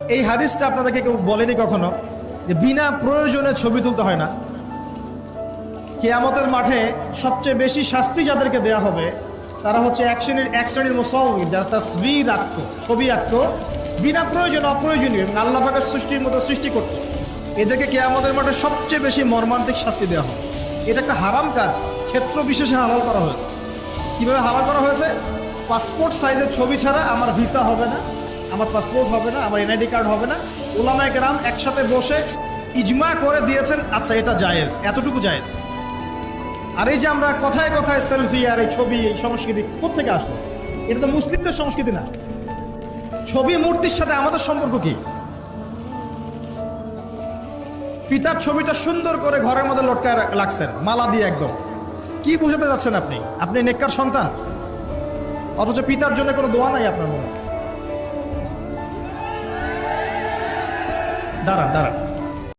এই হাদিসটা আপনাদেরকে কেউ বলেনি কখনো যে বিনা প্রয়োজনে ছবি তুলতে হয় না। কিয়ামতের মাঠে সবচেয়ে বেশি শাস্তি যাদেরকে দেয়া হবে তারা হচ্ছে এক শ্রেণীর মুসাউয়ির, যারা তাসবির আঁকতো, ছবি আঁকতো বিনা প্রয়োজনে, অপ্রয়োজনীয়, এবং আল্লাহ পাকের সৃষ্টির মতো সৃষ্টি করত। এদেরকে কিয়ামতের মাঠে সবচেয়ে বেশি মর্মান্তিক শাস্তি দেওয়া হবে। এটা একটা হারাম কাজ, ক্ষেত্র বিশেষে হালাল করা হয়েছে। কিভাবে হালাল করা হয়েছে? পাসপোর্ট সাইজের ছবি ছাড়া আমার ভিসা হবে না, আমার পাসপোর্ট হবে না, আমার এনআইডি কার্ড হবে না। উলামায়ে কেরাম একসাথে বসে ইজমা করে দিয়েছেন, আচ্ছা এটা জায়েজ, এতটুকু জায়েজ। আর এই যে আমরা কথায় কথায় সেলফি আর এই ছবি, এই সংস্কৃতি কোত্থেকে আসলো? এটা তো মুসলিমদের সংস্কৃতি না। ছবি মূর্তির সাথে আমাদের সম্পর্ক কি? পিতার ছবিটা সুন্দর করে ঘরের মধ্যে লটকায় রাখছেন মালা দিয়ে, একদম কি বুঝাতে যাচ্ছেন আপনি? আপনি নেককার সন্তান, অথচ পিতার জন্য কোনো দোয়া নাই আপনার মনে। দাঁড়ান দাঁড়ান